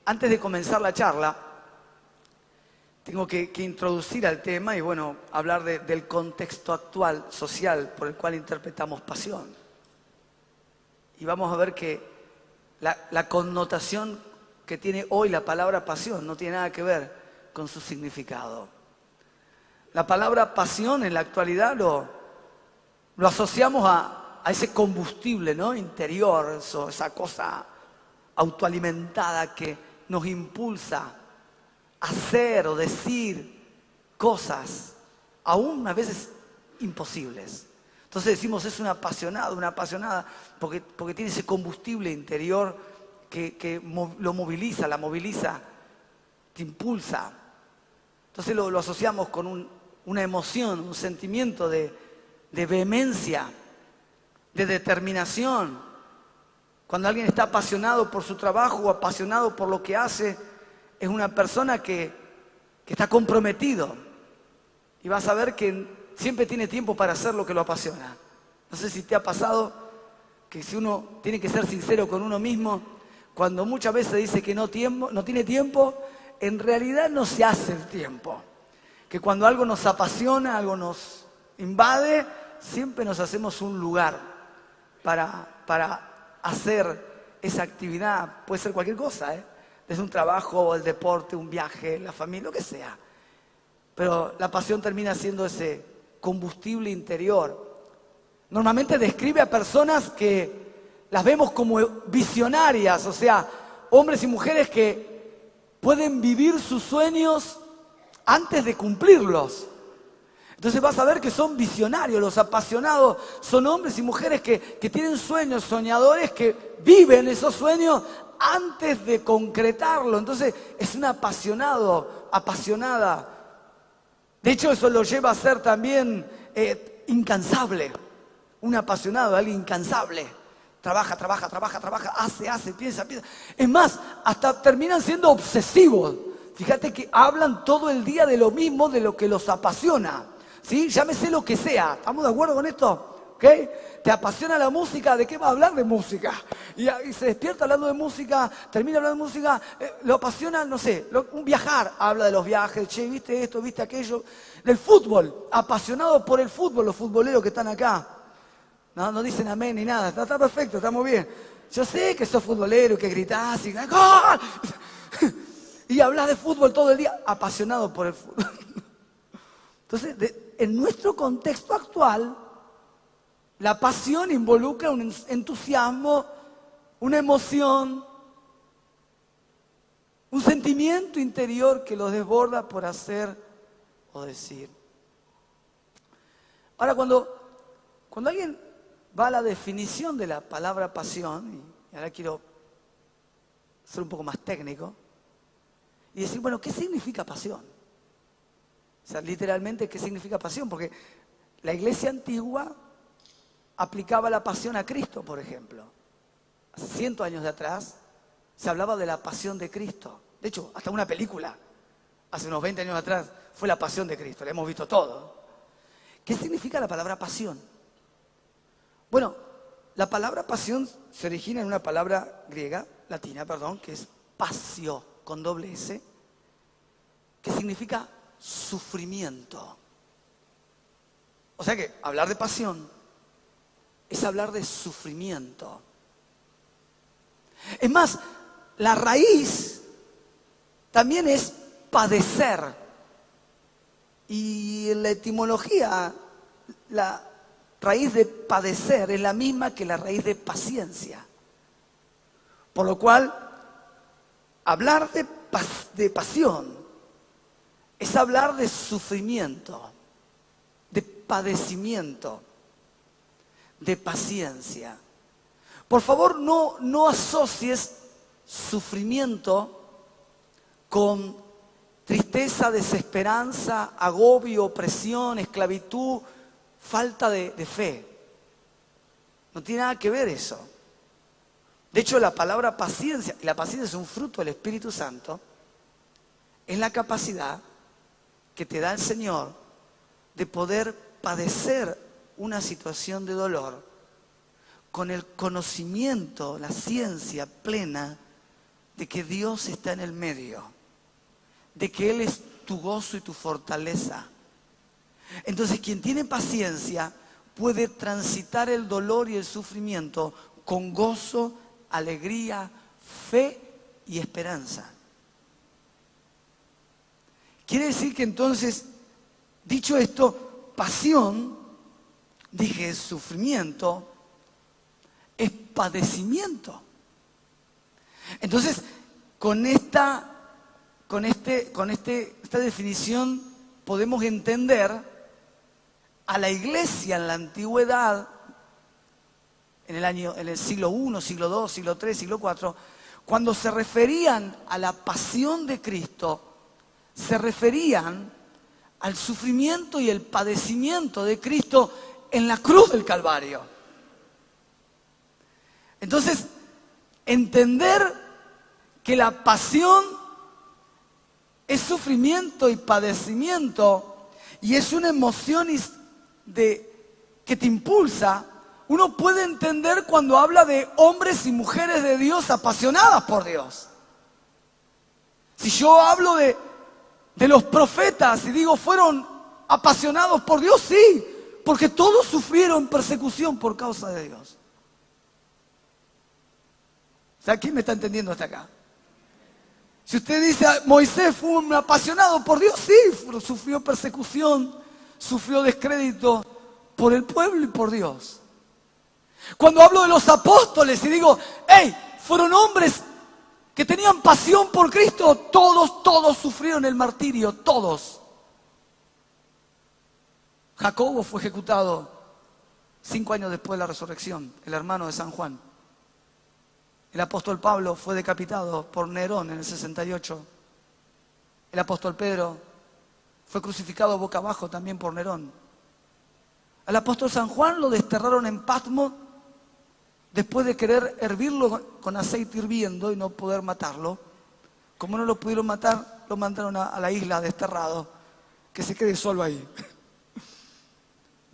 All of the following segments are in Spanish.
antes de comenzar la charla, tengo que introducir al tema y bueno, hablar del contexto actual, social, por el cual interpretamos pasión. Y vamos a ver que la connotación que tiene hoy la palabra pasión no tiene nada que ver con su significado. La palabra pasión en la actualidad lo asociamos a ese combustible, ¿no?, interior, esa cosa autoalimentada que nos impulsa a hacer o decir cosas, aún a veces imposibles. Entonces decimos es un apasionado, una apasionada, porque tiene ese combustible interior que lo moviliza, la moviliza, te impulsa. Entonces lo asociamos con una emoción, un sentimiento de vehemencia, de determinación. Cuando alguien está apasionado por su trabajo o apasionado por lo que hace, es una persona que está comprometido. Y vas a ver que siempre tiene tiempo para hacer lo que lo apasiona. No sé si te ha pasado que si uno tiene que ser sincero con uno mismo, cuando muchas veces dice que no tiene tiempo, en realidad no se hace el tiempo. Que cuando algo nos apasiona, algo nos invade, siempre nos hacemos un lugar para hacer esa actividad. Puede ser cualquier cosa, desde un trabajo, el deporte, un viaje, la familia, lo que sea. Pero la pasión termina siendo ese combustible interior. Normalmente describe a personas que las vemos como visionarias, o sea, hombres y mujeres que pueden vivir sus sueños antes de cumplirlos. Entonces vas a ver que son visionarios, los apasionados son hombres y mujeres que tienen sueños, soñadores, que viven esos sueños antes de concretarlo. Entonces es un apasionado, apasionada. De hecho eso lo lleva a ser también incansable. Un apasionado, alguien incansable. Trabaja, hace, piensa. Es más, hasta terminan siendo obsesivos. Fíjate que hablan todo el día de lo mismo, de lo que los apasiona. ¿Sí? Llámese lo que sea. ¿Estamos de acuerdo con esto? ¿Okay? ¿Te apasiona la música? ¿De qué va a hablar de música? Y se despierta hablando de música, termina hablando de música, lo apasiona, no sé, un viajar. Habla de los viajes, che, ¿viste esto? ¿Viste aquello? Del fútbol, apasionado por el fútbol, los futboleros que están acá. No dicen amén ni nada, está perfecto, estamos bien. Yo sé que sos futbolero y que gritás y ¡gol! Y hablas de fútbol todo el día, apasionado por el fútbol. Entonces, en nuestro contexto actual, la pasión involucra un entusiasmo, una emoción, un sentimiento interior que los desborda por hacer o decir. Ahora, cuando alguien va a la definición de la palabra pasión, y ahora quiero ser un poco más técnico, y decir, bueno, ¿qué significa pasión? O sea, literalmente, ¿qué significa pasión? Porque la iglesia antigua aplicaba la pasión a Cristo, por ejemplo. Hace 100 años de atrás se hablaba de la pasión de Cristo. De hecho, hasta una película, hace unos 20 años atrás, fue la pasión de Cristo. La hemos visto todo. ¿Qué significa la palabra pasión? Bueno, la palabra pasión se origina en una palabra griega, latina, perdón, que es pasio, con doble S, que significa sufrimiento. O sea que hablar de pasión es hablar de sufrimiento. Es más, la raíz también es padecer. Y en la etimología, la raíz de padecer es la misma que la raíz de paciencia. Por lo cual, hablar de pasión es hablar de sufrimiento, de padecimiento, de paciencia. Por favor, no asocies sufrimiento con tristeza, desesperanza, agobio, opresión, esclavitud, falta de fe. No tiene nada que ver eso. De hecho, la palabra paciencia, y la paciencia es un fruto del Espíritu Santo, es la capacidad que te da el Señor de poder padecer una situación de dolor con el conocimiento, la ciencia plena de que Dios está en el medio, de que Él es tu gozo y tu fortaleza. Entonces, quien tiene paciencia puede transitar el dolor y el sufrimiento con gozo, alegría, fe y esperanza. Quiere decir que entonces, dicho esto, pasión, dije, es sufrimiento, es padecimiento. Entonces, con esta definición podemos entender a la iglesia en la antigüedad, en el siglo I, siglo II, siglo III, siglo IV, cuando se referían a la pasión de Cristo, se referían al sufrimiento y el padecimiento de Cristo en la cruz del Calvario. Entonces, entender que la pasión es sufrimiento y padecimiento y es una emoción que te impulsa, uno puede entender cuando habla de hombres y mujeres de Dios apasionadas por Dios. Si yo hablo de los profetas y digo fueron apasionados por Dios, sí, porque todos sufrieron persecución por causa de Dios. O sea, ¿quién me está entendiendo hasta acá? Si usted dice Moisés fue un apasionado por Dios, sí, sufrió persecución, sufrió descrédito por el pueblo y por Dios. Cuando hablo de los apóstoles y digo, hey, fueron hombres que tenían pasión por Cristo, todos sufrieron el martirio, todos. Jacobo fue ejecutado 5 años después de la resurrección, el hermano de San Juan. El apóstol Pablo fue decapitado por Nerón en el 68. El apóstol Pedro fue crucificado boca abajo también por Nerón. Al apóstol San Juan lo desterraron en Patmos después de querer hervirlo con aceite hirviendo y no poder matarlo. Como no lo pudieron matar, lo mandaron a la isla desterrado, que se quede solo ahí.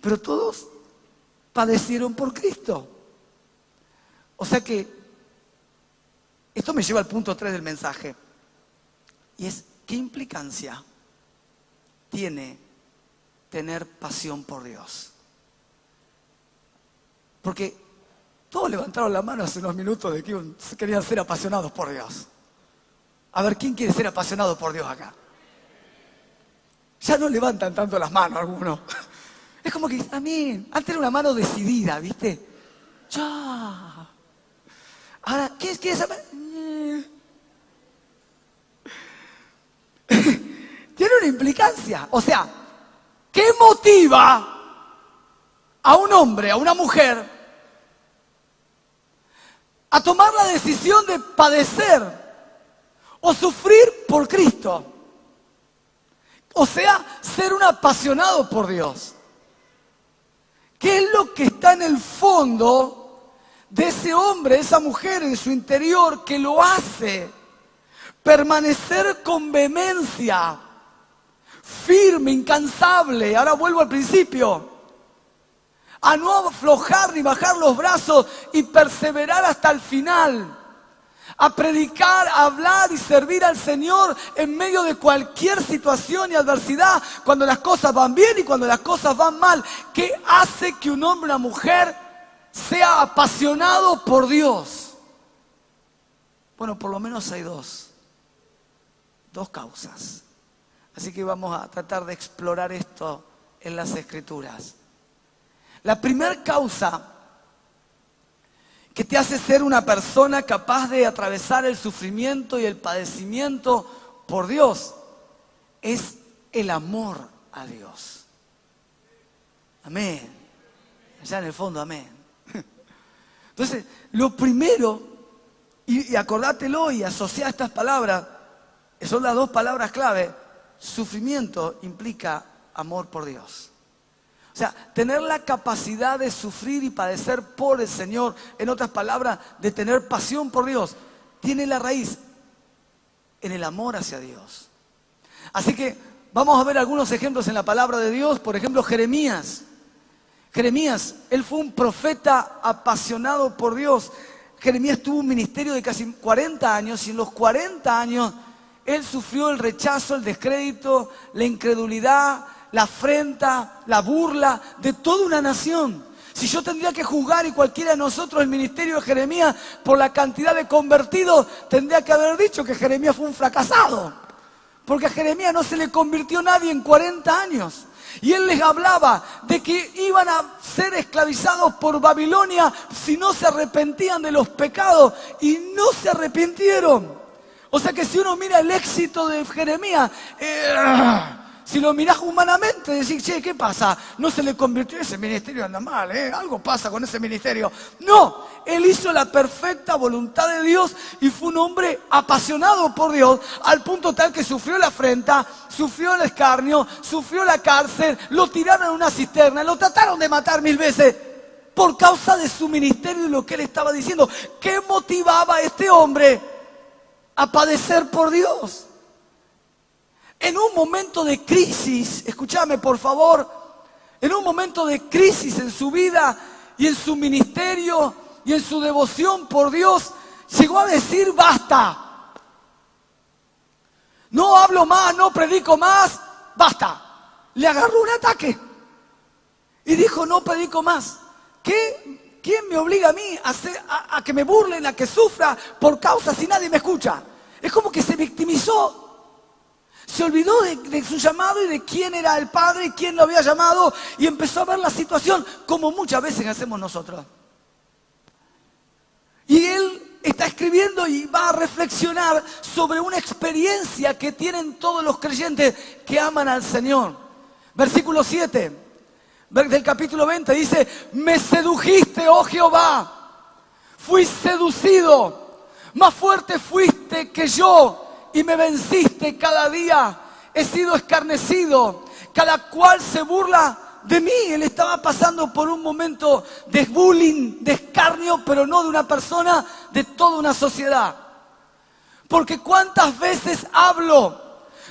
Pero todos padecieron por Cristo. O sea que esto me lleva al punto 3 del mensaje. Y es, ¿qué implicancia tiene tener pasión por Dios? Porque todos levantaron la mano hace unos minutos de que querían ser apasionados por Dios. A ver, ¿quién quiere ser apasionado por Dios acá? Ya no levantan tanto las manos algunos. Es como que, amén. Antes era una mano decidida, ¿viste? Ya. Ahora, ¿qué es esa mano? Tiene una implicancia. O sea, ¿qué motiva a un hombre, a una mujer, a tomar la decisión de padecer o sufrir por Cristo? O sea, ser un apasionado por Dios. ¿Qué es lo que está en el fondo de ese hombre, esa mujer en su interior que lo hace permanecer con vehemencia, firme, incansable? Ahora vuelvo al principio. A no aflojar ni bajar los brazos y perseverar hasta el final. A predicar, a hablar y servir al Señor en medio de cualquier situación y adversidad, cuando las cosas van bien y cuando las cosas van mal. ¿Qué hace que un hombre o una mujer sea apasionado por Dios? Bueno, por lo menos hay dos causas. Así que vamos a tratar de explorar esto en las Escrituras. La primera causa que te hace ser una persona capaz de atravesar el sufrimiento y el padecimiento por Dios es el amor a Dios. Amén. Allá en el fondo, amén. Entonces, lo primero, y acordátelo y asociá estas palabras, que son las 2 palabras clave. Sufrimiento implica amor por Dios. O sea, tener la capacidad de sufrir y padecer por el Señor, en otras palabras, de tener pasión por Dios, tiene la raíz en el amor hacia Dios. Así que vamos a ver algunos ejemplos en la palabra de Dios. Por ejemplo, Jeremías. Jeremías, él fue un profeta apasionado por Dios. Jeremías tuvo un ministerio de casi 40 años y en los 40 años él sufrió el rechazo, el descrédito, la incredulidad, la afrenta, la burla de toda una nación. Si yo tendría que juzgar y cualquiera de nosotros el ministerio de Jeremías por la cantidad de convertidos, tendría que haber dicho que Jeremías fue un fracasado. Porque a Jeremías no se le convirtió nadie en 40 años. Y él les hablaba de que iban a ser esclavizados por Babilonia si no se arrepentían de los pecados. Y no se arrepintieron. O sea que si uno mira el éxito de Jeremías, si lo mirás humanamente, decís, che, ¿qué pasa? No se le convirtió, ese ministerio anda mal, algo pasa con ese ministerio. No, él hizo la perfecta voluntad de Dios y fue un hombre apasionado por Dios, al punto tal que sufrió la afrenta, sufrió el escarnio, sufrió la cárcel, lo tiraron en una cisterna, lo trataron de matar 1000 veces por causa de su ministerio y lo que él estaba diciendo. ¿Qué motivaba a este hombre a padecer por Dios? En un momento de crisis, escúchame por favor, en un momento de crisis en su vida y en su ministerio y en su devoción por Dios, llegó a decir basta. No hablo más, no predico más, basta. Le agarró un ataque y dijo no predico más. ¿Quién me obliga a mí a que me burlen, a que sufra por causa si nadie me escucha? Es como que se victimizó. Se olvidó de su llamado y de quién era el Padre y quién lo había llamado y empezó a ver la situación como muchas veces hacemos nosotros. Y él está escribiendo y va a reflexionar sobre una experiencia que tienen todos los creyentes que aman al Señor. Versículo 7 del capítulo 20 dice, me sedujiste, oh Jehová, fui seducido, más fuerte fuiste que yo. Y me venciste cada día, he sido escarnecido, cada cual se burla de mí. Él estaba pasando por un momento de bullying, de escarnio, pero no de una persona, de toda una sociedad. Porque cuántas veces hablo,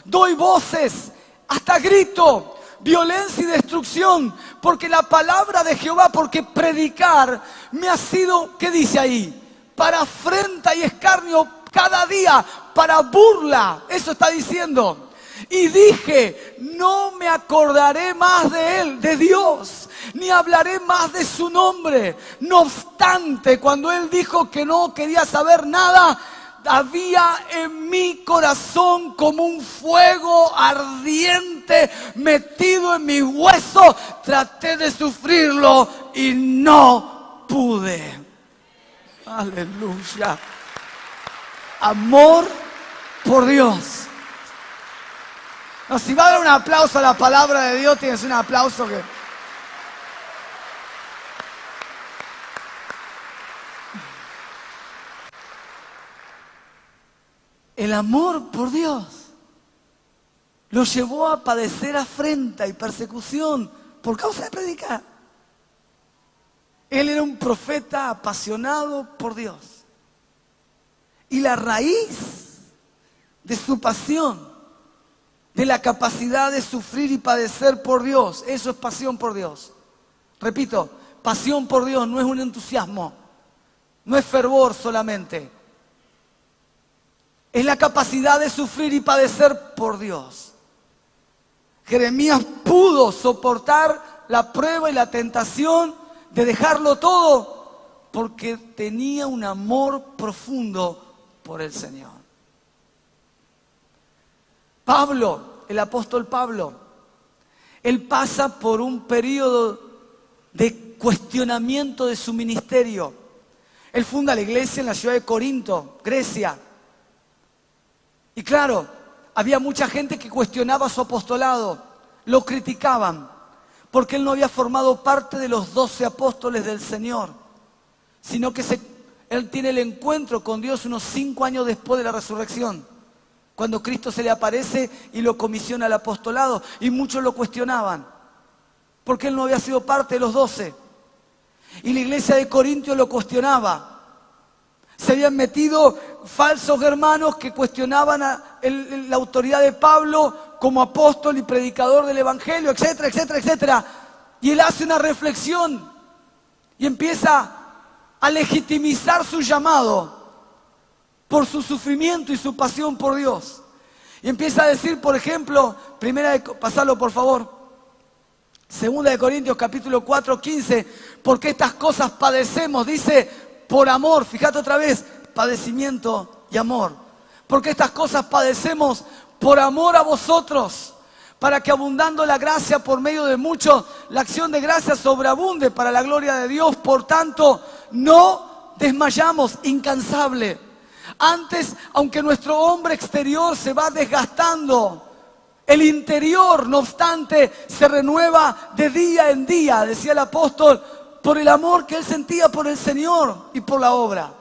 doy voces, hasta grito, violencia y destrucción, porque la palabra de Jehová, porque predicar me ha sido, ¿qué dice ahí? Para afrenta y escarnio cada día, para burla, eso está diciendo. Y dije, no me acordaré más de él, de Dios, ni hablaré más de su nombre. No obstante, cuando él dijo que no quería saber nada, había en mi corazón como un fuego ardiente metido en mis huesos. Traté de sufrirlo y no pude. Aleluya. Amor por Dios. No, si va a dar un aplauso a la palabra de Dios, tienes un aplauso que... El amor por Dios lo llevó a padecer afrenta y persecución por causa de predicar. Él era un profeta apasionado por Dios. Y la raíz de su pasión, de la capacidad de sufrir y padecer por Dios, eso es pasión por Dios. Repito, pasión por Dios no es un entusiasmo, no es fervor solamente. Es la capacidad de sufrir y padecer por Dios. Jeremías pudo soportar la prueba y la tentación de dejarlo todo porque tenía un amor profundo por el Señor. Pablo, el apóstol Pablo, él pasa por un periodo de cuestionamiento de su ministerio. Él funda la iglesia en la ciudad de Corinto, Grecia. Y claro, había mucha gente que cuestionaba su apostolado, lo criticaban, porque él no había formado parte de los 12 apóstoles del Señor, sino que él tiene el encuentro con Dios unos 5 años después de la resurrección, cuando Cristo se le aparece y lo comisiona al apostolado, y muchos lo cuestionaban, porque él no había sido parte de los 12. Y la iglesia de Corinto lo cuestionaba. Se habían metido falsos hermanos que cuestionaban la autoridad de Pablo como apóstol y predicador del Evangelio, etcétera, etcétera, etcétera. Y él hace una reflexión y empieza a legitimizar su llamado por su sufrimiento y su pasión por Dios. Y empieza a decir, por ejemplo, pasalo por favor, 2 Corintios capítulo 4, 15, porque estas cosas padecemos, dice, por amor, fíjate otra vez, padecimiento y amor. Porque estas cosas padecemos por amor a vosotros, para que abundando la gracia por medio de muchos, la acción de gracia sobreabunde para la gloria de Dios. Por tanto, no desmayamos, incansable. Antes, aunque nuestro hombre exterior se va desgastando, el interior, no obstante, se renueva de día en día, decía el apóstol, por el amor que él sentía por el Señor y por la obra.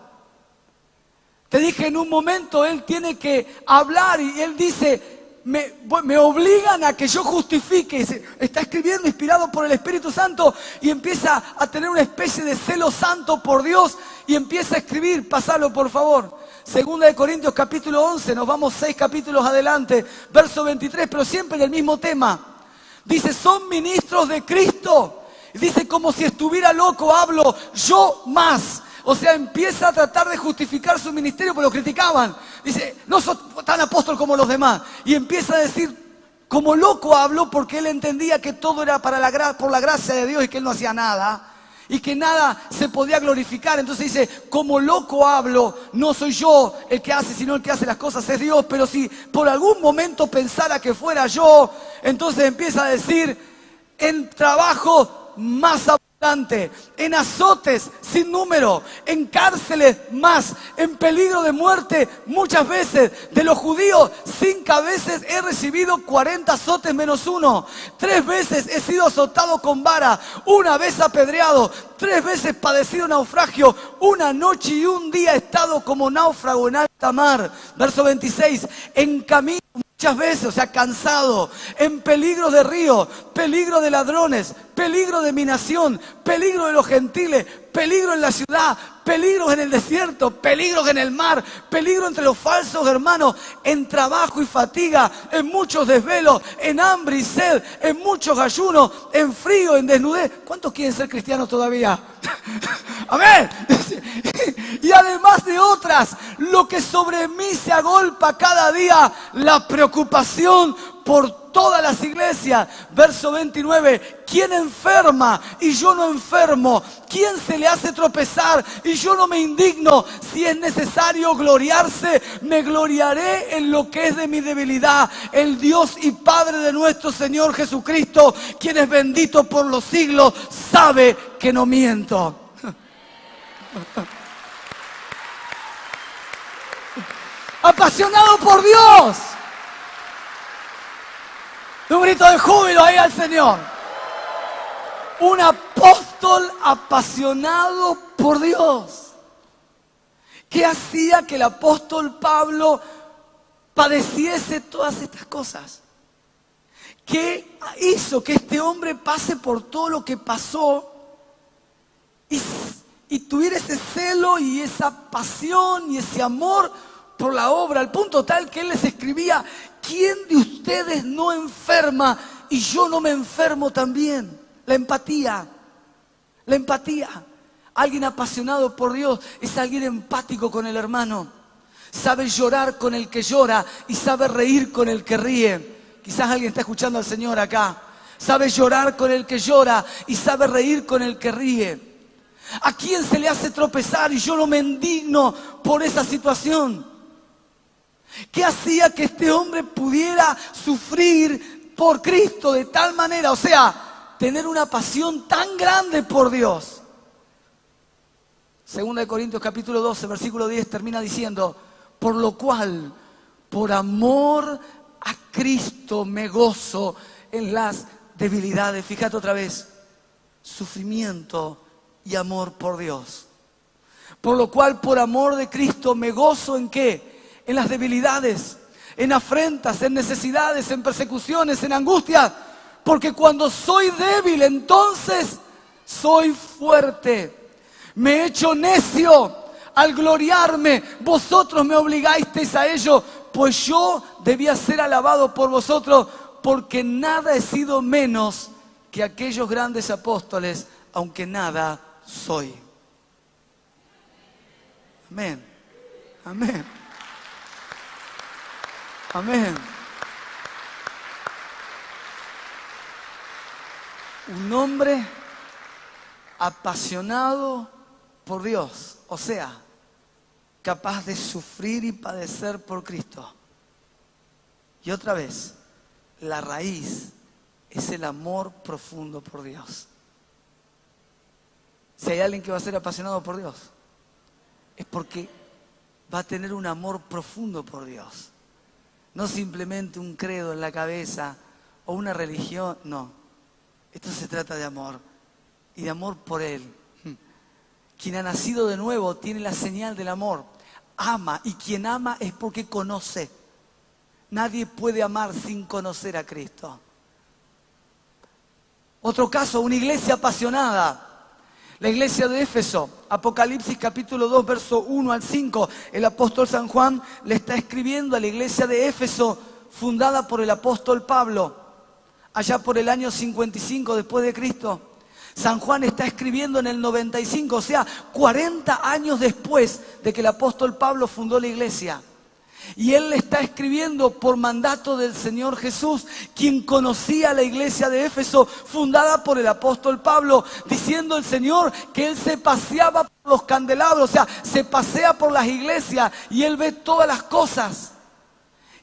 Te dije en un momento, él tiene que hablar y él dice, me obligan a que yo justifique. Está escribiendo inspirado por el Espíritu Santo y empieza a tener una especie de celo santo por Dios y empieza a escribir. Pasalo por favor. 2 Corintios capítulo 11, nos vamos 6 capítulos adelante, verso 23, pero siempre en el mismo tema. Dice, son ministros de Cristo. Dice, como si estuviera loco, hablo yo más. O sea, empieza a tratar de justificar su ministerio, pero lo criticaban. Dice, no sos tan apóstol como los demás. Y empieza a decir, como loco hablo, porque él entendía que todo era por la gracia de Dios y que él no hacía nada. Y que nada se podía glorificar. Entonces dice, como loco hablo, no soy yo el que hace, sino el que hace las cosas es Dios. Pero si por algún momento pensara que fuera yo, entonces empieza a decir, en trabajo más abundante, en azotes sin número, en cárceles más, en peligro de muerte muchas veces. De los judíos 5 veces he recibido 40 azotes menos 1. 3 veces he sido azotado con vara, 1 vez apedreado, 3 veces padecido naufragio, 1 noche y 1 día he estado como náufrago en alta mar. Verso 26, en camino muchas veces, o sea, cansado, en peligro de río, peligro de ladrones, peligro de mi nación, peligro de los gentiles, peligro en la ciudad, peligros en el desierto, peligros en el mar, peligro entre los falsos hermanos, en trabajo y fatiga, en muchos desvelos, en hambre y sed, en muchos ayunos, en frío, en desnudez. ¿Cuántos quieren ser cristianos todavía? Amén. Y además de otras, lo que sobre mí se agolpa cada día, la preocupación por todas las iglesias. Verso 29, ¿quién enferma y yo no enfermo? ¿Quién se le hace tropezar y yo no me indigno? Si es necesario gloriarse, me gloriaré en lo que es de mi debilidad. El Dios y Padre de nuestro Señor Jesucristo, quien es bendito por los siglos, sabe que no miento. Apasionado por Dios. Un grito de júbilo ahí al Señor. Un apóstol apasionado por Dios. ¿Qué hacía que el apóstol Pablo padeciese todas estas cosas? ¿Qué hizo que este hombre pase por todo lo que pasó y tuviera ese celo y esa pasión y ese amor por la obra, al punto tal que él les escribía, ¿quién de ustedes no enferma y yo no me enfermo también? La empatía, la empatía. Alguien apasionado por Dios es alguien empático con el hermano. Sabe llorar con el que llora y sabe reír con el que ríe. Quizás alguien está escuchando al Señor acá. Sabe llorar con el que llora y sabe reír con el que ríe. ¿A quién se le hace tropezar y yo no me indigno por esa situación? ¿Qué hacía que este hombre pudiera sufrir por Cristo de tal manera? O sea, tener una pasión tan grande por Dios. 2 Corintios capítulo 12, versículo 10 termina diciendo, por lo cual, por amor a Cristo me gozo en las debilidades. Fíjate otra vez, sufrimiento y amor por Dios. Por lo cual, por amor de Cristo me gozo ¿en qué? En las debilidades, en afrentas, en necesidades, en persecuciones, en angustias. Porque cuando soy débil, entonces soy fuerte. Me he hecho necio al gloriarme. Vosotros me obligasteis a ello, pues yo debía ser alabado por vosotros, porque nada he sido menos que aquellos grandes apóstoles, aunque nada soy. Amén. Amén. Amén. Un hombre apasionado por Dios, o sea, capaz de sufrir y padecer por Cristo. Y otra vez, la raíz es el amor profundo por Dios. Si hay alguien que va a ser apasionado por Dios, es porque va a tener un amor profundo por Dios. No simplemente un credo en la cabeza o una religión, no. Esto se trata de amor y de amor por Él. Quien ha nacido de nuevo tiene la señal del amor. Ama, y quien ama es porque conoce. Nadie puede amar sin conocer a Cristo. Otro caso, una iglesia apasionada. La iglesia de Éfeso, Apocalipsis capítulo 2, verso 1 al 5. El apóstol San Juan le está escribiendo a la iglesia de Éfeso, fundada por el apóstol Pablo, allá por el año 55 después de Cristo. San Juan está escribiendo en el 95, o sea, 40 años después de que el apóstol Pablo fundó la iglesia. Y él le está escribiendo por mandato del Señor Jesús, quien conocía la iglesia de Éfeso, fundada por el apóstol Pablo, diciendo el Señor que él se paseaba por los candelabros, o sea, se pasea por las iglesias y él ve todas las cosas.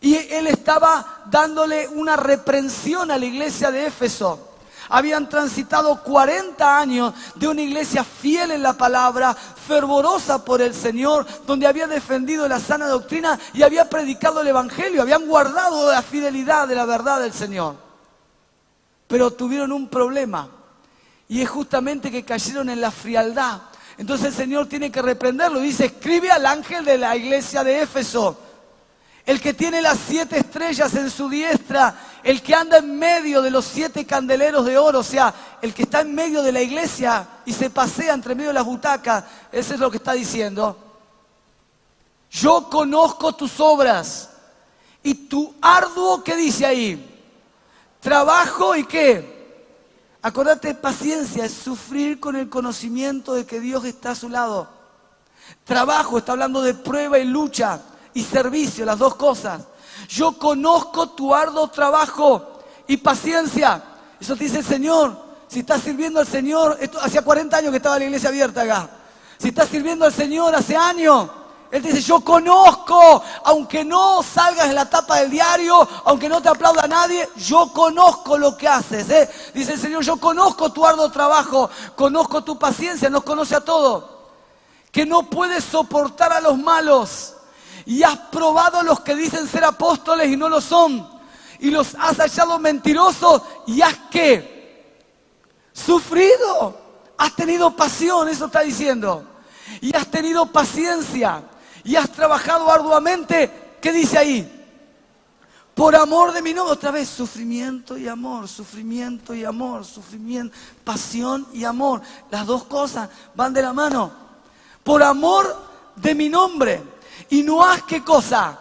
Y él estaba dándole una reprensión a la iglesia de Éfeso. Habían transitado 40 años de una iglesia fiel en la palabra, fervorosa por el Señor, donde había defendido la sana doctrina y había predicado el evangelio, habían guardado la fidelidad de la verdad del Señor. Pero tuvieron un problema, y es justamente que cayeron en la frialdad. Entonces el Señor tiene que reprenderlo y dice: escribe al ángel de la iglesia de Éfeso, el que tiene las 7 estrellas en su diestra, el que anda en medio de los 7 candeleros de oro, o sea, el que está en medio de la iglesia y se pasea entre medio de las butacas. Eso es lo que está diciendo. Yo conozco tus obras y tu arduo, ¿qué dice ahí? Trabajo y ¿qué? Acordate, paciencia es sufrir con el conocimiento de que Dios está a su lado. Trabajo, está hablando de prueba y lucha. Y servicio, las dos cosas. Yo conozco tu arduo trabajo y paciencia. Eso te dice el Señor. Si estás sirviendo al Señor, esto, hacía 40 años que estaba la iglesia abierta acá. Si estás sirviendo al Señor hace años, Él te dice: yo conozco, aunque no salgas en la tapa del diario, aunque no te aplauda nadie, yo conozco lo que haces. Dice el Señor: yo conozco tu arduo trabajo, conozco tu paciencia, nos conoce a todos. Que no puedes soportar a los malos. Y has probado a los que dicen ser apóstoles y no lo son. Y los has hallado mentirosos y has ¿qué? Sufrido. Has tenido pasión, eso está diciendo. Y has tenido paciencia. Y has trabajado arduamente. ¿Qué dice ahí? Por amor de mi nombre. Otra vez, sufrimiento y amor, sufrimiento y amor, sufrimiento, pasión y amor. Las dos cosas van de la mano. Por amor de mi nombre. Y no has, ¿qué cosa?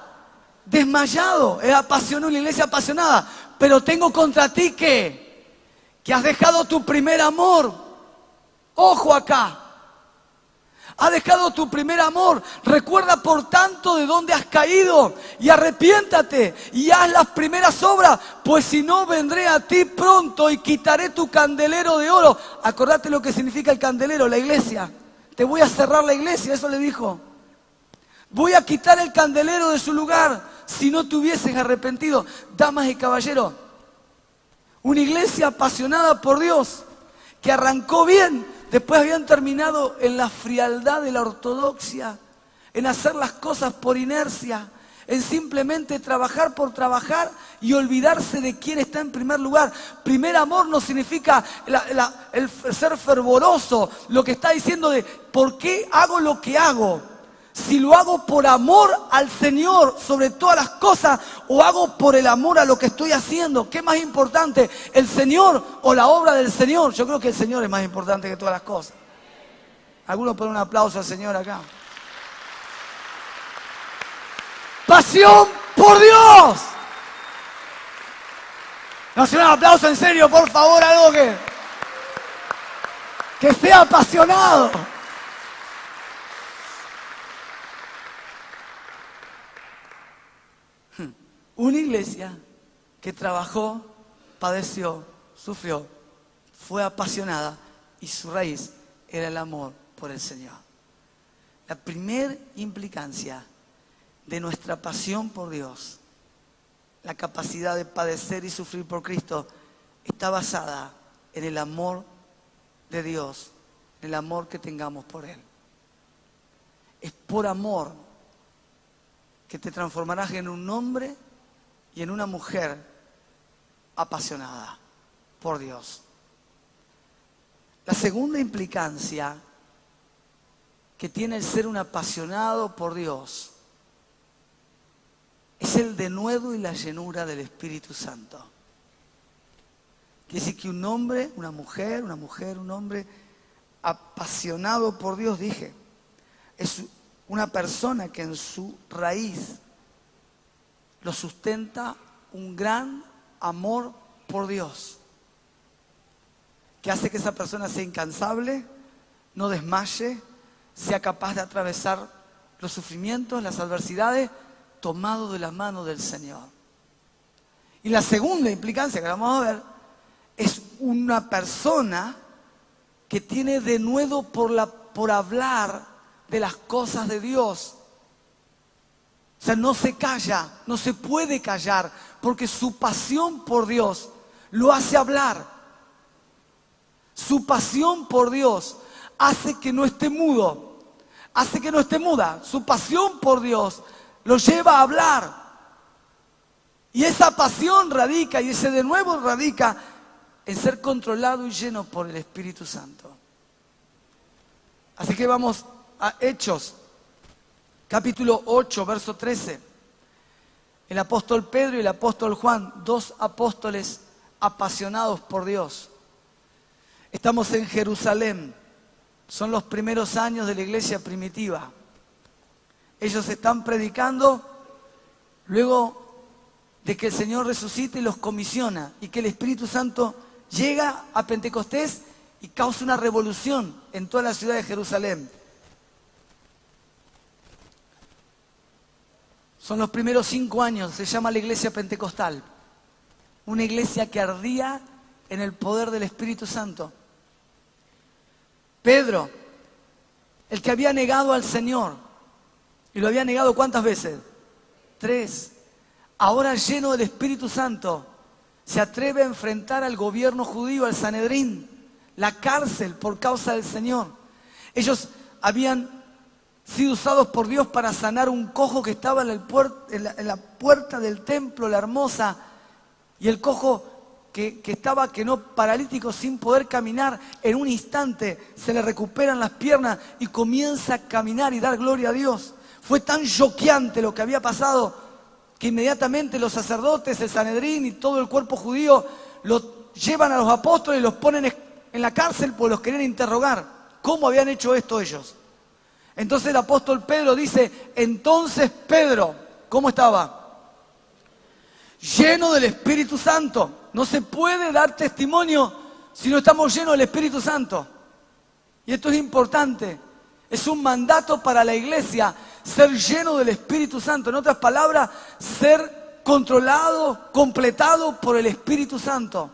Desmayado. Es apasionado, una iglesia apasionada. Pero tengo contra ti que has dejado tu primer amor. Ojo acá. Has dejado tu primer amor. Recuerda por tanto de dónde has caído. Y arrepiéntate. Y haz las primeras obras. Pues si no, vendré a ti pronto y quitaré tu candelero de oro. Acordate lo que significa el candelero, la iglesia. Te voy a cerrar la iglesia, eso le dijo. Voy a quitar el candelero de su lugar si no te hubieses arrepentido. Damas y caballeros, una iglesia apasionada por Dios, que arrancó bien, después habían terminado en la frialdad de la ortodoxia, en hacer las cosas por inercia, en simplemente trabajar por trabajar y olvidarse de quién está en primer lugar. Primer amor no significa el ser fervoroso, lo que está diciendo de ¿por qué hago lo que hago? Si lo hago por amor al Señor sobre todas las cosas, o hago por el amor a lo que estoy haciendo. ¿Qué es más importante, el Señor o la obra del Señor? Yo creo que el Señor es más importante que todas las cosas. Algunos ponen un aplauso al Señor acá. Pasión por Dios. No se un aplauso en serio, por favor, algo que sea apasionado. Una iglesia que trabajó, padeció, sufrió, fue apasionada y su raíz era el amor por el Señor. La primera implicancia de nuestra pasión por Dios, la capacidad de padecer y sufrir por Cristo, está basada en el amor de Dios, en el amor que tengamos por Él. Es por amor que te transformarás en un hombre y en una mujer apasionada por Dios. La segunda implicancia que tiene el ser un apasionado por Dios es el denuedo y la llenura del Espíritu Santo. Quiere decir que un hombre, una mujer, un hombre apasionado por Dios, es una persona que en su raíz lo sustenta un gran amor por Dios, que hace que esa persona sea incansable, no desmaye, sea capaz de atravesar los sufrimientos, las adversidades, tomado de la mano del Señor. Y la segunda implicancia que vamos a ver es una persona que tiene denuedo por hablar de las cosas de Dios. O sea, no se calla, no se puede callar, porque su pasión por Dios lo hace hablar. Su pasión por Dios hace que no esté mudo, hace que no esté muda. Su pasión por Dios lo lleva a hablar. Y esa pasión radica, y ese de nuevo radica en ser controlado y lleno por el Espíritu Santo. Así que vamos a Hechos, capítulo 8, verso 13. El apóstol Pedro y el apóstol Juan, dos apóstoles apasionados por Dios. Estamos en Jerusalén. Son los primeros años de la iglesia primitiva. Ellos están predicando luego de que el Señor resucita y los comisiona, y que el Espíritu Santo llega a Pentecostés y causa una revolución en toda la ciudad de Jerusalén. Son los primeros 5 años, se llama la iglesia pentecostal. Una iglesia que ardía en el poder del Espíritu Santo. Pedro, el que había negado al Señor, y lo había negado ¿cuántas veces? 3. Ahora lleno del Espíritu Santo, se atreve a enfrentar al gobierno judío, al Sanedrín, la cárcel por causa del Señor. Ellos habían sido usados por Dios para sanar un cojo que estaba en la puerta del templo, la hermosa, y el cojo que estaba paralítico sin poder caminar, en un instante se le recuperan las piernas y comienza a caminar y dar gloria a Dios. Fue tan choqueante lo que había pasado que inmediatamente los sacerdotes, el Sanedrín y todo el cuerpo judío los llevan a los apóstoles y los ponen en la cárcel porque los querían interrogar. ¿Cómo habían hecho esto ellos? Entonces el apóstol Pedro dice, entonces Pedro, ¿cómo estaba? Lleno del Espíritu Santo. No se puede dar testimonio si no estamos llenos del Espíritu Santo. Y esto es importante. Es un mandato para la iglesia, ser lleno del Espíritu Santo. En otras palabras, ser controlado, completado por el Espíritu Santo.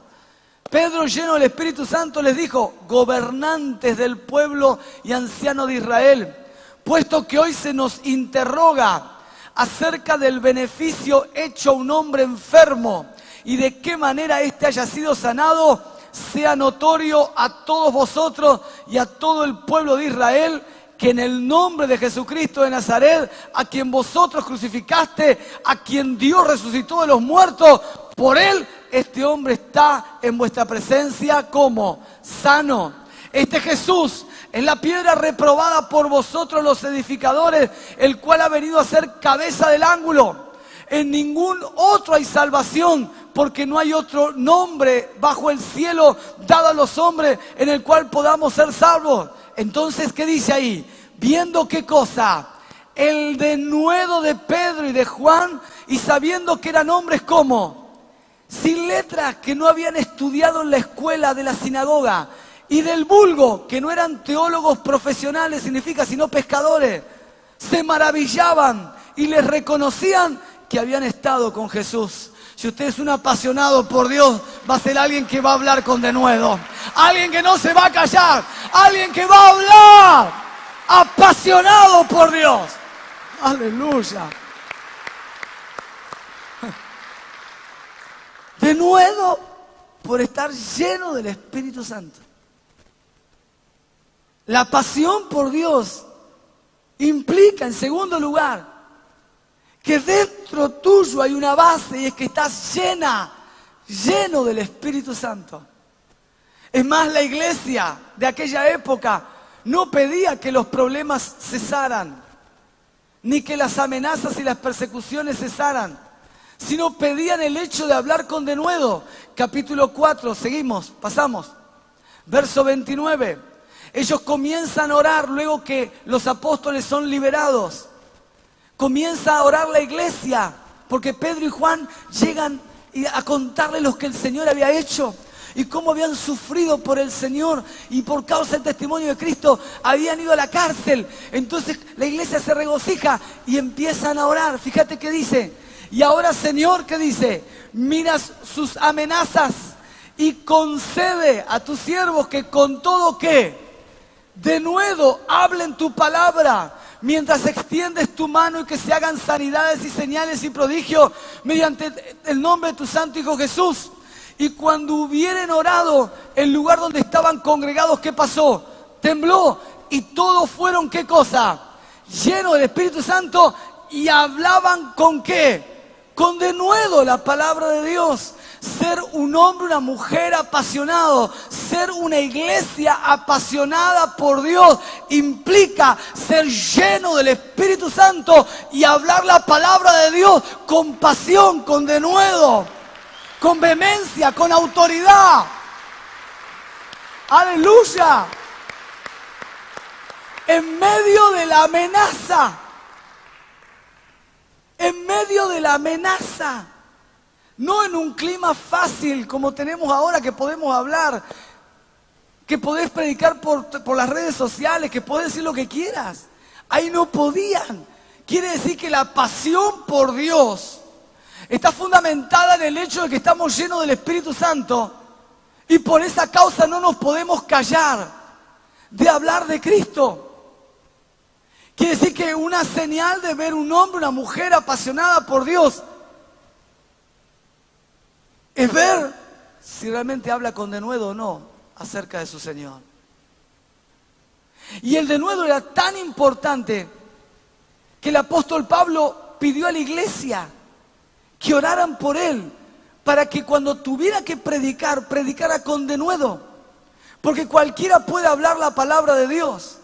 Pedro, lleno del Espíritu Santo, les dijo, gobernantes del pueblo y ancianos de Israel, puesto que hoy se nos interroga acerca del beneficio hecho a un hombre enfermo y de qué manera éste haya sido sanado, sea notorio a todos vosotros y a todo el pueblo de Israel, que en el nombre de Jesucristo de Nazaret, a quien vosotros crucificaste, a quien Dios resucitó de los muertos, por él este hombre está en vuestra presencia como sano. Este Jesús es la piedra reprobada por vosotros los edificadores, el cual ha venido a ser cabeza del ángulo. En ningún otro hay salvación, porque no hay otro nombre bajo el cielo dado a los hombres en el cual podamos ser salvos. Entonces, ¿qué dice ahí? Viendo qué cosa, el denuedo de Pedro y de Juan, y sabiendo que eran hombres como, sin letras, que no habían estudiado en la escuela de la sinagoga, y del vulgo, que no eran teólogos profesionales, significa, sino pescadores, se maravillaban y les reconocían que habían estado con Jesús. Si usted es un apasionado por Dios, va a ser alguien que va a hablar con denuedo. Alguien que no se va a callar. Alguien que va a hablar apasionado por Dios. Aleluya. Denuedo por estar lleno del Espíritu Santo. La pasión por Dios implica, en segundo lugar, que dentro tuyo hay una base y es que estás lleno del Espíritu Santo. Es más, la iglesia de aquella época no pedía que los problemas cesaran, ni que las amenazas y las persecuciones cesaran, sino pedían el hecho de hablar con denuedo. Capítulo 4, seguimos, pasamos. Verso 29. Ellos comienzan a orar luego que los apóstoles son liberados. Comienza a orar la iglesia, porque Pedro y Juan llegan a contarle lo que el Señor había hecho y cómo habían sufrido por el Señor y por causa del testimonio de Cristo habían ido a la cárcel. Entonces la iglesia se regocija y empiezan a orar. Fíjate qué dice. Y ahora, Señor, ¿qué dice? Mira sus amenazas y concede a tus siervos que con todo ¿qué? Denuedo hablen tu palabra, mientras extiendes tu mano y que se hagan sanidades y señales y prodigios mediante el nombre de tu Santo Hijo Jesús. Y cuando hubieren orado, el lugar donde estaban congregados, ¿qué pasó? Tembló y todos fueron, ¿qué cosa? Llenos del Espíritu Santo y hablaban ¿con qué? Con denuedo la palabra de Dios. Ser un hombre, una mujer apasionado, ser una iglesia apasionada por Dios implica ser lleno del Espíritu Santo y hablar la palabra de Dios con pasión, con denuedo, con vehemencia, con autoridad. ¡Aleluya! En medio de la amenaza, en medio de la amenaza, no en un clima fácil como tenemos ahora, que podemos hablar, que podés predicar por las redes sociales, que podés decir lo que quieras. Ahí no podían. Quiere decir que la pasión por Dios está fundamentada en el hecho de que estamos llenos del Espíritu Santo y por esa causa no nos podemos callar de hablar de Cristo. Quiere decir que una señal de ver un hombre, una mujer apasionada por Dios es ver si realmente habla con denuedo o no acerca de su Señor. Y el denuedo era tan importante que el apóstol Pablo pidió a la iglesia que oraran por él para que cuando tuviera que predicar, predicara con denuedo. Porque cualquiera puede hablar la palabra de Dios.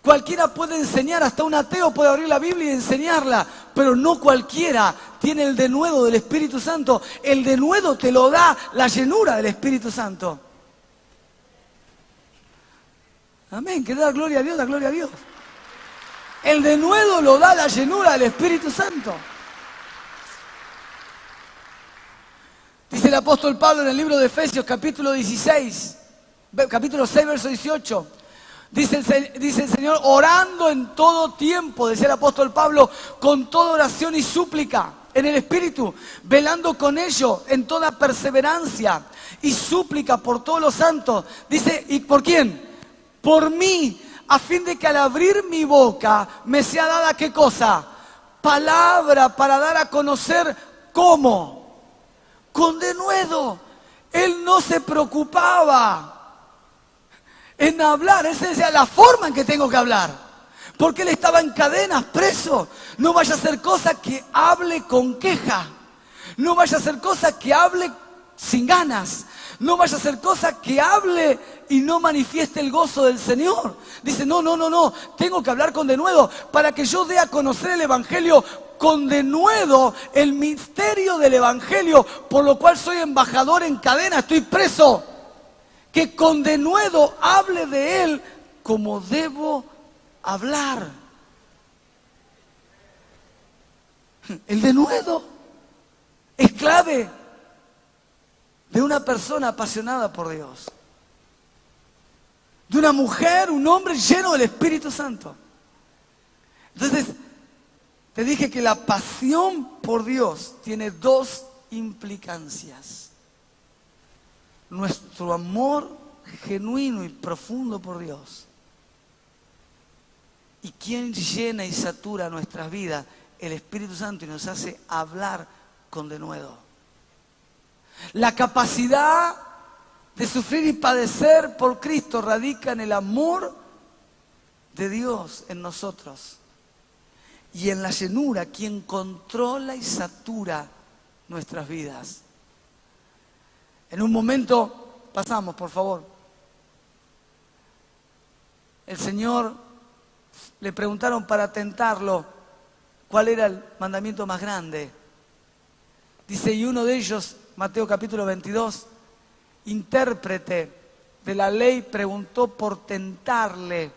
Cualquiera puede enseñar, hasta un ateo puede abrir la Biblia y enseñarla, pero no cualquiera tiene el denuedo del Espíritu Santo. El denuedo te lo da la llenura del Espíritu Santo. Amén, que da gloria a Dios, da gloria a Dios. El denuedo lo da la llenura del Espíritu Santo. Dice el apóstol Pablo en el libro de Efesios, capítulo 6, verso 18. Dice el Señor, orando en todo tiempo, decía el apóstol Pablo, con toda oración y súplica en el Espíritu, velando con ello en toda perseverancia y súplica por todos los santos. Dice, ¿y por quién? Por mí, a fin de que al abrir mi boca me sea dada, ¿qué cosa? Palabra para dar a conocer cómo. Con denuedo. Él no se preocupaba en hablar, él se decía la forma en que tengo que hablar, porque él estaba en cadenas, preso. No vaya a hacer cosas que hable con queja, no vaya a hacer cosas que hable sin ganas, no vaya a hacer cosas que hable y no manifieste el gozo del Señor. Dice, no, tengo que hablar con denuedo para que yo dé a conocer el Evangelio con denuedo, el misterio del Evangelio, por lo cual soy embajador en cadena, estoy preso. Que con denuedo hable de él como debo hablar. El denuedo es clave de una persona apasionada por Dios. De una mujer, un hombre lleno del Espíritu Santo. Entonces, Te dije que la pasión por Dios tiene dos implicancias. Nuestro amor genuino y profundo por Dios. ¿Y quién llena y satura nuestras vidas? El Espíritu Santo, y nos hace hablar con denuedo. La capacidad de sufrir y padecer por Cristo radica en el amor de Dios en nosotros. Y en la llenura, quien controla y satura nuestras vidas. En un momento, pasamos por favor. El Señor, le preguntaron para tentarlo cuál era el mandamiento más grande. Dice, y uno de ellos, Mateo capítulo 22, intérprete de la ley, preguntó por tentarle,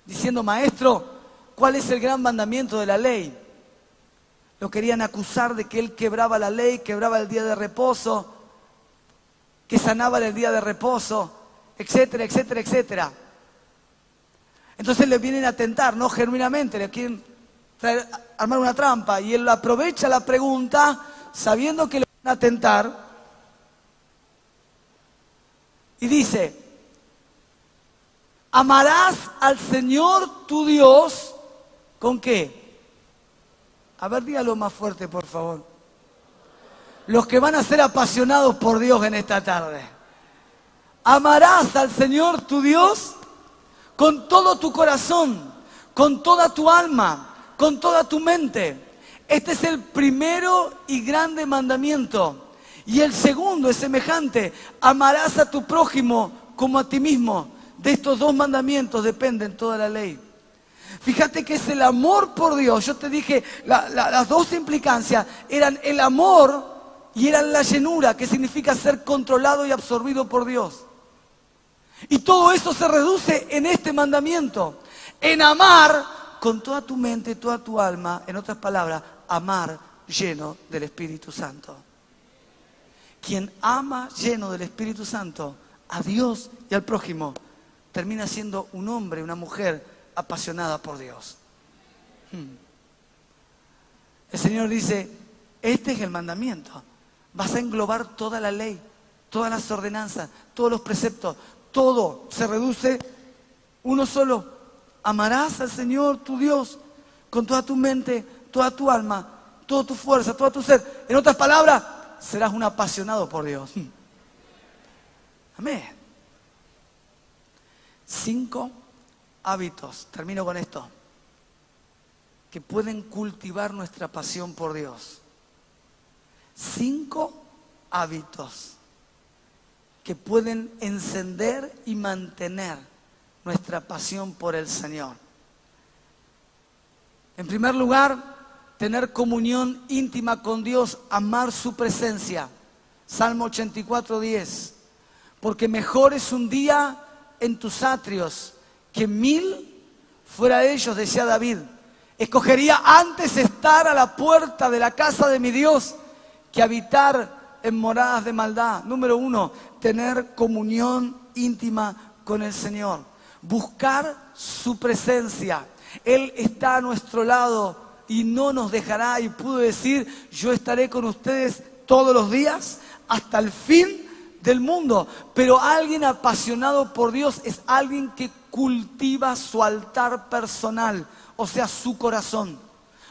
diciendo, maestro, ¿cuál es el gran mandamiento de la ley? Lo querían acusar de que él quebraba la ley, quebraba el día de reposo, que sanaba el día de reposo, etcétera, etcétera, etcétera. Entonces le vienen a tentar, no genuinamente, le quieren armar una trampa, y él aprovecha la pregunta sabiendo que le van a tentar y dice, amarás al Señor tu Dios, ¿con qué? A ver, dígalo más fuerte, por favor. Los que van a ser apasionados por Dios en esta tarde. Amarás al Señor tu Dios con todo tu corazón, con toda tu alma, con toda tu mente. Este es el primero y grande mandamiento. Y el segundo es semejante, amarás a tu prójimo como a ti mismo. De estos dos mandamientos dependen toda la ley. Fíjate que es el amor por Dios. Yo te dije, las dos implicancias eran el amor y eran la llenura, que significa ser controlado y absorbido por Dios. Y todo eso se reduce en este mandamiento, en amar con toda tu mente, toda tu alma, en otras palabras, amar lleno del Espíritu Santo. Quien ama lleno del Espíritu Santo a Dios y al prójimo, termina siendo un hombre, una mujer apasionada por Dios. El Señor dice, este es el mandamiento. Vas a englobar toda la ley, todas las ordenanzas, todos los preceptos, todo se reduce uno solo. Amarás al Señor tu Dios con toda tu mente, toda tu alma, toda tu fuerza, todo tu ser. En otras palabras, serás un apasionado por Dios. Amén. 5 hábitos, termino con esto, que pueden cultivar nuestra pasión por Dios. 5 hábitos que pueden encender y mantener nuestra pasión por el Señor. En primer lugar, tener comunión íntima con Dios, amar su presencia. Salmo 84:10. Porque mejor es un día en tus atrios que 1000 fuera de ellos, decía David. Escogería antes estar a la puerta de la casa de mi Dios que habitar en moradas de maldad. Número 1, tener comunión íntima con el Señor. Buscar su presencia. Él está a nuestro lado y no nos dejará, y pudo decir, yo estaré con ustedes todos los días hasta el fin del mundo. Pero alguien apasionado por Dios es alguien que cultiva su altar personal, o sea, su corazón.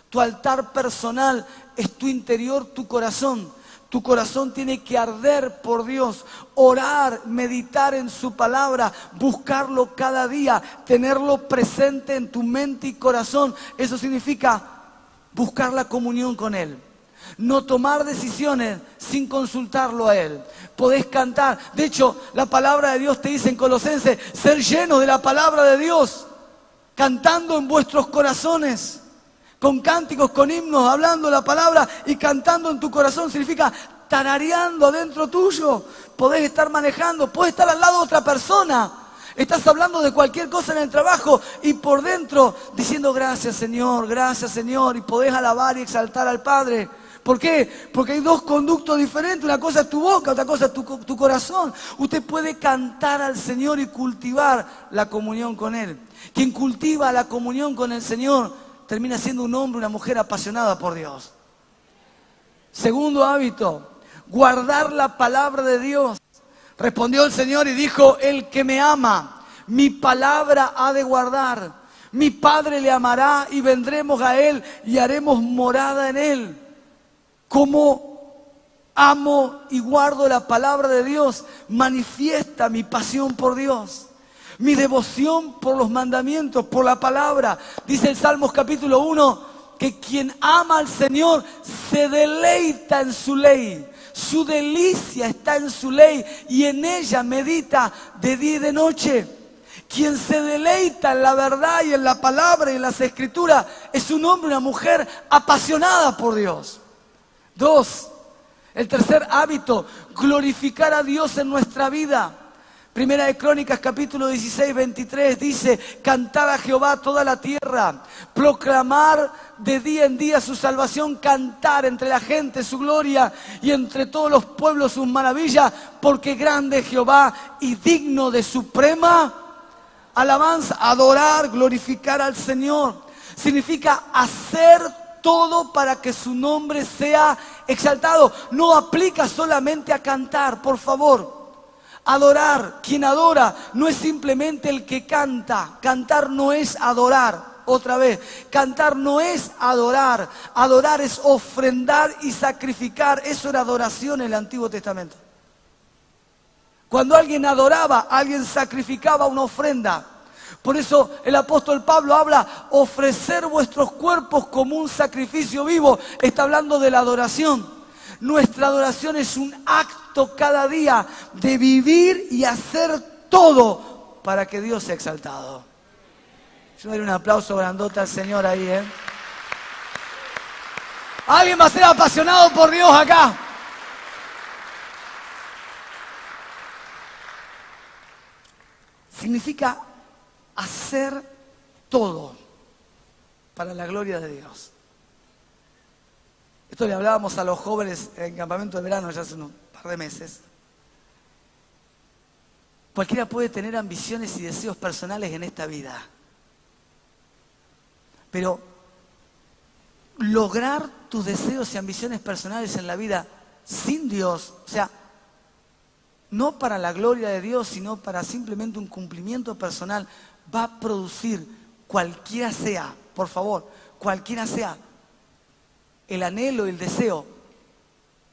Tu altar personal es tu interior, tu corazón. Tu corazón tiene que arder por Dios, orar, meditar en su palabra, buscarlo cada día, tenerlo presente en tu mente y corazón. Eso significa buscar la comunión con Él. No tomar decisiones sin consultarlo a Él. Podés cantar. De hecho, la palabra de Dios te dice en Colosenses, ser llenos de la palabra de Dios, cantando en vuestros corazones, con cánticos, con himnos, hablando la palabra y cantando en tu corazón. Significa tarareando adentro tuyo. Podés estar manejando, podés estar al lado de otra persona. Estás hablando de cualquier cosa en el trabajo y por dentro diciendo gracias Señor, y podés alabar y exaltar al Padre. ¿Por qué? Porque hay dos conductos diferentes. Una cosa es tu boca, otra cosa es tu corazón. Usted puede cantar al Señor y cultivar la comunión con Él. Quien cultiva la comunión con el Señor termina siendo un hombre, una mujer apasionada por Dios. Segundo hábito, guardar la palabra de Dios. Respondió el Señor y dijo, el que me ama, mi palabra ha de guardar. Mi Padre le amará y vendremos a Él y haremos morada en Él. Como amo y guardo la palabra de Dios, manifiesta mi pasión por Dios. Mi devoción por los mandamientos, por la palabra. Dice el Salmos capítulo 1, que quien ama al Señor se deleita en su ley. Su delicia está en su ley y en ella medita de día y de noche. Quien se deleita en la verdad y en la palabra y en las escrituras es un hombre, una mujer apasionada por Dios. 2, el tercer hábito, glorificar a Dios en nuestra vida. Primera de Crónicas, capítulo 16, 23, dice, cantar a Jehová toda la tierra, proclamar de día en día su salvación, cantar entre la gente su gloria y entre todos los pueblos sus maravillas, porque grande es Jehová y digno de suprema alabanza. Adorar, glorificar al Señor, significa hacer todo para que su nombre sea exaltado. No aplica solamente a cantar, por favor. Adorar, quien adora no es simplemente el que canta. Cantar no es adorar. Otra vez, cantar no es adorar. Adorar es ofrendar y sacrificar. Eso era adoración en el Antiguo Testamento. Cuando alguien adoraba, alguien sacrificaba una ofrenda. Por eso el apóstol Pablo habla, ofrecer vuestros cuerpos como un sacrificio vivo. Está hablando de la adoración. Nuestra adoración es un acto cada día de vivir y hacer todo para que Dios sea exaltado. Yo daré un aplauso grandote al Señor ahí, ¿eh? ¿Alguien va a ser apasionado por Dios acá? Significa hacer todo para la gloria de Dios. Esto le hablábamos a los jóvenes en campamento de verano ya hace un par de meses. Cualquiera puede tener ambiciones y deseos personales en esta vida. Pero lograr tus deseos y ambiciones personales en la vida sin Dios, o sea, no para la gloria de Dios, sino para simplemente un cumplimiento personal, va a producir, cualquiera sea, por favor, cualquiera sea, el anhelo y el deseo,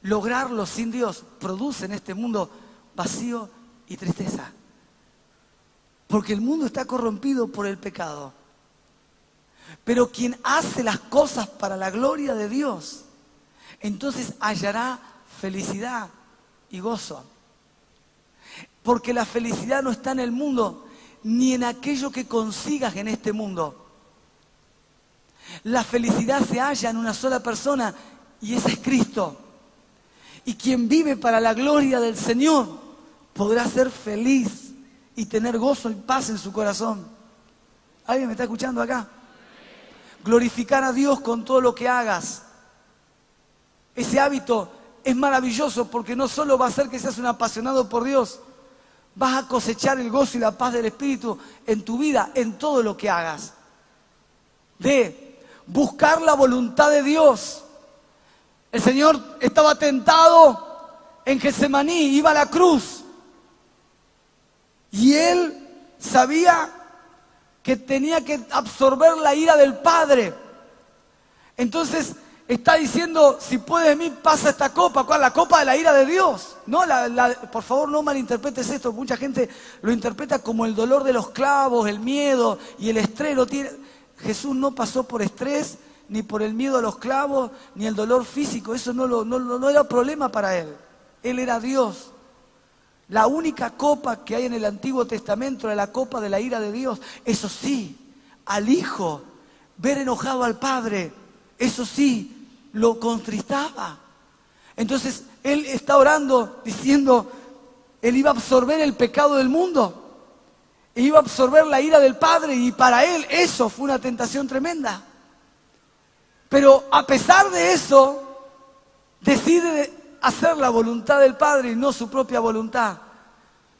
lograrlo sin Dios, produce en este mundo vacío y tristeza. Porque el mundo está corrompido por el pecado. Pero quien hace las cosas para la gloria de Dios, entonces hallará felicidad y gozo. Porque la felicidad no está en el mundo, ni en aquello que consigas en este mundo. La felicidad se halla en una sola persona y ese es Cristo. Y quien vive para la gloria del Señor podrá ser feliz y tener gozo y paz en su corazón. ¿Alguien me está escuchando acá? Glorificar a Dios con todo lo que hagas. Ese hábito es maravilloso porque no solo va a hacer que seas un apasionado por Dios, vas a cosechar el gozo y la paz del Espíritu en tu vida, en todo lo que hagas. Buscar la voluntad de Dios. El Señor estaba tentado en Getsemaní, iba a la cruz. Y Él sabía que tenía que absorber la ira del Padre. Entonces está diciendo, si puede de mí, pasa esta copa. ¿Cuál? La copa de la ira de Dios. No, por favor, no malinterpretes esto. Mucha gente lo interpreta como el dolor de los clavos, el miedo y el estrés. Jesús no pasó por estrés, ni por el miedo a los clavos, ni el dolor físico. Eso no era problema para Él. Él era Dios. La única copa que hay en el Antiguo Testamento era la copa de la ira de Dios. Eso sí, al Hijo, ver enojado al Padre, eso sí, lo contristaba. Entonces, Él está orando, diciendo, Él iba a absorber el pecado del mundo. Iba a absorber la ira del Padre y para Él eso fue una tentación tremenda. Pero a pesar de eso, decide hacer la voluntad del Padre y no su propia voluntad.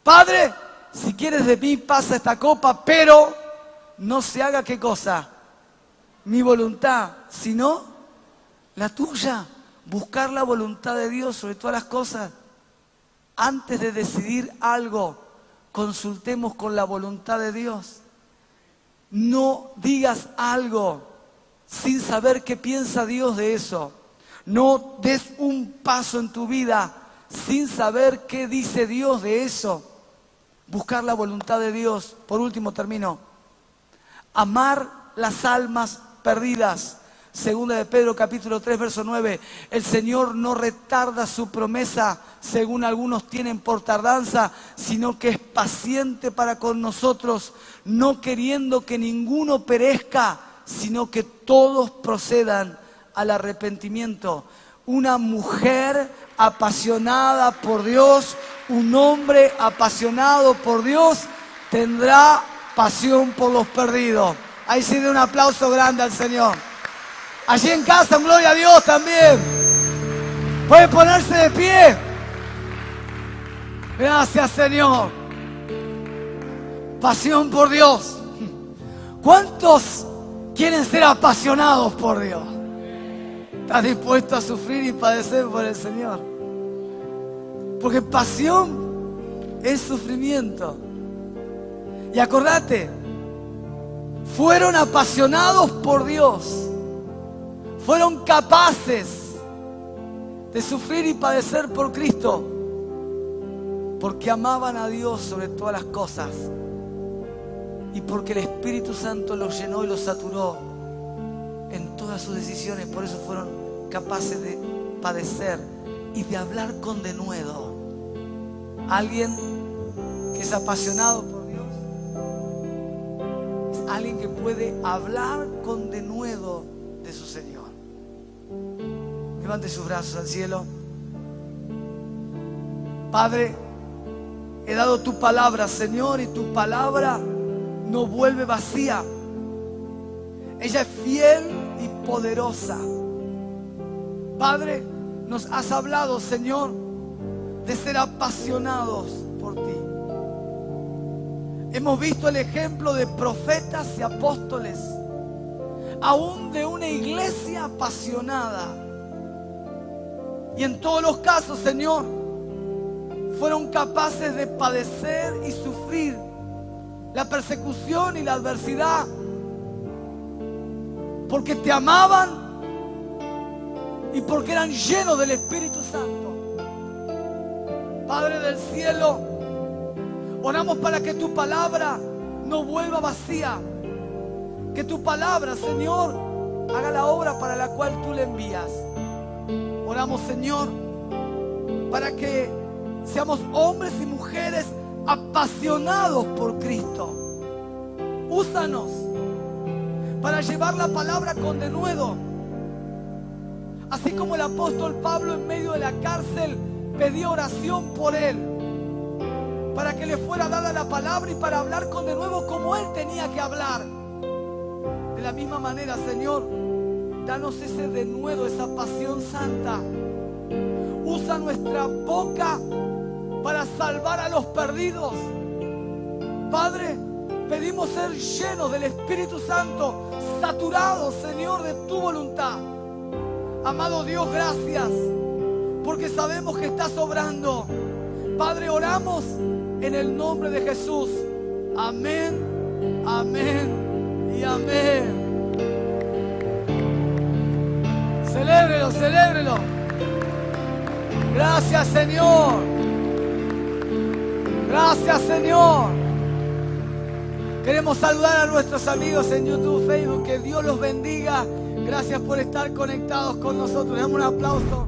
Padre, si quieres de mí pasa esta copa, pero no se haga ¿qué cosa? mi voluntad, sino la tuya. Buscar la voluntad de Dios sobre todas las cosas. Antes de decidir algo, consultemos con la voluntad de Dios. No digas algo sin saber qué piensa Dios de eso. No des un paso en tu vida sin saber qué dice Dios de eso. Buscar la voluntad de Dios. Por último, termino. Amar las almas perdidas. Segunda de Pedro capítulo 3 verso 9. El Señor no retarda su promesa, según algunos tienen por tardanza, sino que es paciente para con nosotros, no queriendo que ninguno perezca, sino que todos procedan al arrepentimiento. Una mujer apasionada por Dios, un hombre apasionado por Dios, tendrá pasión por los perdidos. Ahí sí, de un aplauso grande al Señor. Allí en casa, en gloria a Dios también. Puede ponerse de pie. Gracias, Señor. Pasión por Dios. ¿Cuántos quieren ser apasionados por Dios? ¿Estás dispuesto a sufrir y padecer por el Señor? Porque pasión es sufrimiento. Y acordate, fueron apasionados por Dios. Fueron capaces de sufrir y padecer por Cristo, porque amaban a Dios sobre todas las cosas y porque el Espíritu Santo los llenó y los saturó en todas sus decisiones. Por eso fueron capaces de padecer y de hablar con denuedo. Alguien que es apasionado por Dios es alguien que puede hablar con denuedo de su Señor. Levante sus brazos al cielo. Padre, he dado tu palabra, Señor, y tu palabra no vuelve vacía. Ella es fiel y poderosa. Padre, nos has hablado, Señor, de ser apasionados por ti. Hemos visto el ejemplo de profetas y apóstoles, aún de una iglesia apasionada. Y en todos los casos, Señor, fueron capaces de padecer y sufrir la persecución y la adversidad, porque te amaban y porque eran llenos del Espíritu Santo. Padre del cielo, oramos para que tu palabra no vuelva vacía, que tu palabra, Señor, haga la obra para la cual tú la envías. Oramos, Señor, para que seamos hombres y mujeres apasionados por Cristo. Úsanos para llevar la palabra con denuedo. Así como el apóstol Pablo en medio de la cárcel pedía oración por él, para que le fuera dada la palabra y para hablar con denuedo como él tenía que hablar. De la misma manera, Señor, danos ese denuedo, esa pasión santa. Usa nuestra boca para salvar a los perdidos. Padre, pedimos ser llenos del Espíritu Santo, saturados, Señor, de tu voluntad. Amado Dios, gracias, porque sabemos que estás obrando. Padre, oramos en el nombre de Jesús. Amén, amén y amén. Celébrelo, celébrelo. Gracias, Señor. Gracias, Señor. Queremos saludar a nuestros amigos en YouTube, Facebook. Que Dios los bendiga. Gracias por estar conectados con nosotros. Le damos un aplauso.